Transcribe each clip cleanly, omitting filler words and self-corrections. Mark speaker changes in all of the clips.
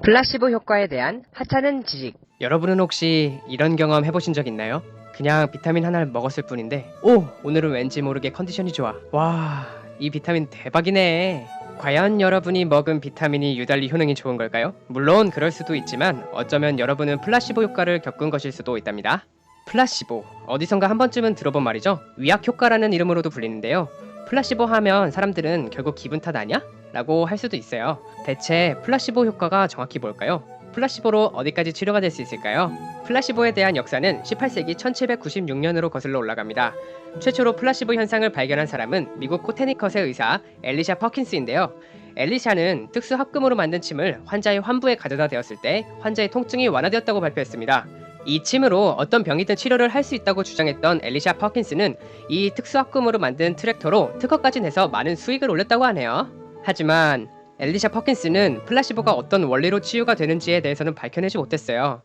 Speaker 1: 플라시보 효과에 대한 하찮은 지식.
Speaker 2: 여러분은 혹시 이런 경험 해보신 적 있나요? 그냥 비타민 하나를 먹었을 뿐인데 오늘은 왠지 모르게 컨디션이 좋아. 와, 이 비타민 대박이네. 과연 여러분이 먹은 비타민이 유달리 효능이 좋은 걸까요? 물론 그럴 수도 있지만 어쩌면 여러분은 플라시보 효과를 겪은 것일 수도 있답니다. 플라시보, 어디선가 한 번쯤은 들어본 말이죠. 위약 효과라는 이름으로도 불리는데요. 플라시보 하면 사람들은 결국 기분 탓 아냐? 라고 할 수도 있어요. 대체 플라시보 효과가 정확히 뭘까요? 플라시보로 어디까지 치료가 될 수 있을까요? 플라시보에 대한 역사는 18세기 1796년으로 거슬러 올라갑니다. 최초로 플라시보 현상을 발견한 사람은 미국 코테니컷의 의사 엘리샤 퍼킨스인데요. 엘리샤는 특수 합금으로 만든 침을 환자의 환부에 가져다 대었을 때 환자의 통증이 완화되었다고 발표했습니다. 이 침으로 어떤 병이든 치료를 할 수 있다고 주장했던 엘리샤 퍼킨스는 이 특수 합금으로 만든 트랙터로 특허까지 내서 많은 수익을 올렸다고 하네요. 하지만 엘리샤 퍼킨스는 플라시보가 어떤 원리로 치유가 되는지에 대해서는 밝혀내지 못했어요.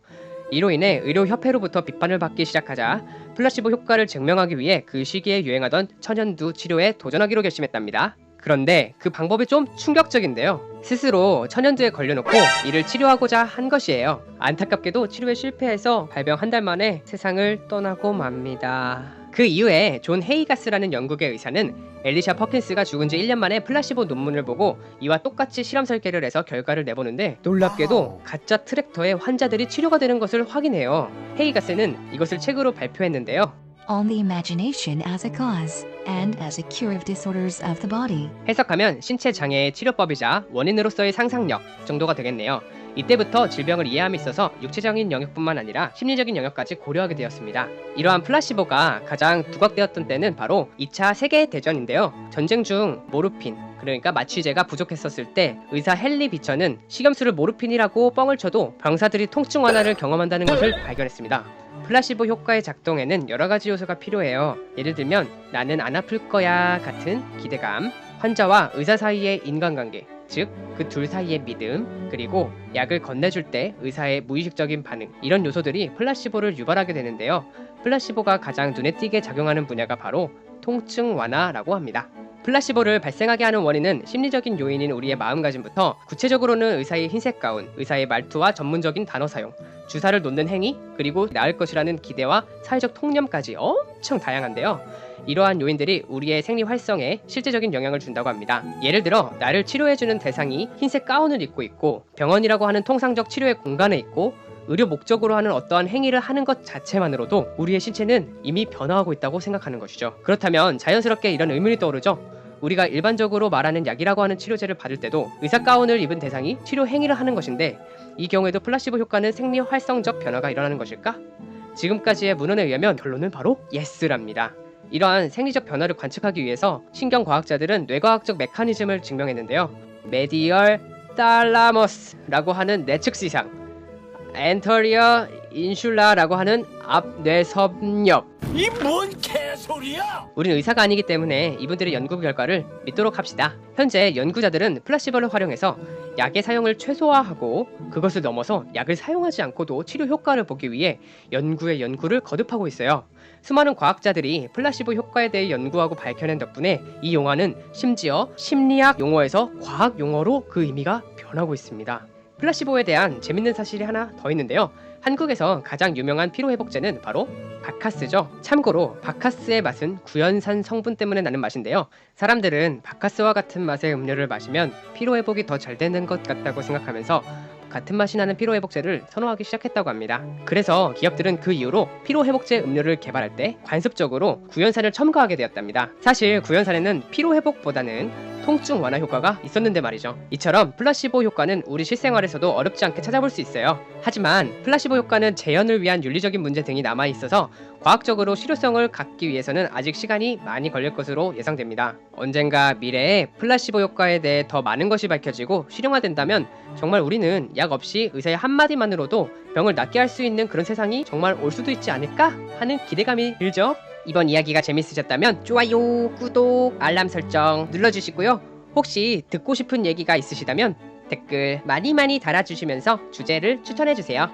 Speaker 2: 이로 인해 의료협회로부터 비판을 받기 시작하자 플라시보 효과를 증명하기 위해 그 시기에 유행하던 천연두 치료에 도전하기로 결심했답니다. 그런데 그 방법이 좀 충격적인데요. 스스로 천연두에 걸려놓고 이를 치료하고자 한 것이에요. 안타깝게도 치료에 실패해서 발병 한 달 만에 세상을 떠나고 맙니다. 그 이후에 존 헤이가스라는 영국의 의사는 엘리샤 퍼킨스가 죽은 지 1년 만에 플라시보 논문을 보고 이와 똑같이 실험 설계를 해서 결과를 내보는데 놀랍게도 가짜 트랙터에 환자들이 치료가 되는 것을 확인해요. 헤이가스는 이것을 책으로 발표했는데요.
Speaker 3: On the imagination as a cause and as a cure of disorders of the body.
Speaker 2: 해석하면 신체 장애의 치료법이자 원인으로서의 상상력 정도가 되겠네요. 이때부터 질병을 이해함에 있어서 육체적인 영역뿐만 아니라 심리적인 영역까지 고려하게 되었습니다. 이러한 플라시보가 가장 부각되었던 때는 바로 2차 세계대전인데요. 전쟁 중 모르핀, 그러니까 마취제가 부족했었을 때 의사 헨리 비처는 식염수를 모르핀이라고 뻥을 쳐도 병사들이 통증 완화를 경험한다는 것을 발견했습니다. 플라시보 효과의 작동에는 여러가지 요소가 필요해요. 예를 들면 나는 안 아플 거야 같은 기대감, 환자와 의사 사이의 인간관계, 즉 그 둘 사이의 믿음, 그리고 약을 건네줄 때 의사의 무의식적인 반응, 이런 요소들이 플라시보를 유발하게 되는데요. 플라시보가 가장 눈에 띄게 작용하는 분야가 바로 통증 완화라고 합니다. 플라시보를 발생하게 하는 원인은 심리적인 요인인 우리의 마음가짐부터 구체적으로는 의사의 흰색 가운, 의사의 말투와 전문적인 단어 사용, 주사를 놓는 행위, 그리고 나을 것이라는 기대와 사회적 통념까지 엄청 다양한데요. 이러한 요인들이 우리의 생리 활성에 실제적인 영향을 준다고 합니다. 예를 들어 나를 치료해주는 대상이 흰색 가운을 입고 있고 병원이라고 하는 통상적 치료의 공간에 있고 의료 목적으로 하는 어떠한 행위를 하는 것 자체만으로도 우리의 신체는 이미 변화하고 있다고 생각하는 것이죠. 그렇다면 자연스럽게 이런 의문이 떠오르죠. 우리가 일반적으로 말하는 약이라고 하는 치료제를 받을 때도 의사 가운을 입은 대상이 치료 행위를 하는 것인데 이 경우에도 플라시보 효과는 생리 활성적 변화가 일어나는 것일까? 지금까지의 문헌에 의하면 결론은 바로 예스랍니다. 이러한 생리적 변화를 관측하기 위해서 신경과학자들은 뇌과학적 메커니즘을 증명했는데요. 메디얼 탈라머스라고 하는 내측시상, 엔터리어 인슐라라고 하는 앞뇌섭엽.
Speaker 4: 이 뭔 개소리야!
Speaker 2: 우린 의사가 아니기 때문에 이분들의 연구 결과를 믿도록 합시다. 현재 연구자들은 플라시보를 활용해서 약의 사용을 최소화하고 그것을 넘어서 약을 사용하지 않고도 치료 효과를 보기 위해 연구의 연구를 거듭하고 있어요. 수많은 과학자들이 플라시보 효과에 대해 연구하고 밝혀낸 덕분에 이 용어는 심지어 심리학 용어에서 과학 용어로 그 의미가 변하고 있습니다. 플라시보에 대한 재밌는 사실이 하나 더 있는데요. 한국에서 가장 유명한 피로회복제는 바로 바카스죠. 참고로 바카스의 맛은 구연산 성분 때문에 나는 맛인데요. 사람들은 바카스와 같은 맛의 음료를 마시면 피로회복이 더 잘 되는 것 같다고 생각하면서 같은 맛이 나는 피로회복제를 선호하기 시작했다고 합니다. 그래서 기업들은 그 이후로 피로회복제 음료를 개발할 때 관습적으로 구연산을 첨가하게 되었답니다. 사실 구연산에는 피로회복보다는 통증 완화 효과가 있었는데 말이죠. 이처럼 플라시보 효과는 우리 실생활에서도 어렵지 않게 찾아볼 수 있어요. 하지만 플라시보 효과는 재현을 위한 윤리적인 문제 등이 남아있어서 과학적으로 실효성을 갖기 위해서는 아직 시간이 많이 걸릴 것으로 예상됩니다. 언젠가 미래에 플라시보 효과에 대해 더 많은 것이 밝혀지고 실용화된다면 정말 우리는 약 없이 의사의 한마디만으로도 병을 낫게 할 수 있는 그런 세상이 정말 올 수도 있지 않을까 하는 기대감이 들죠. 이번 이야기가 재밌으셨다면 좋아요, 구독, 알람 설정 눌러주시고요. 혹시 듣고 싶은 얘기가 있으시다면 댓글 많이 달아주시면서 주제를 추천해주세요.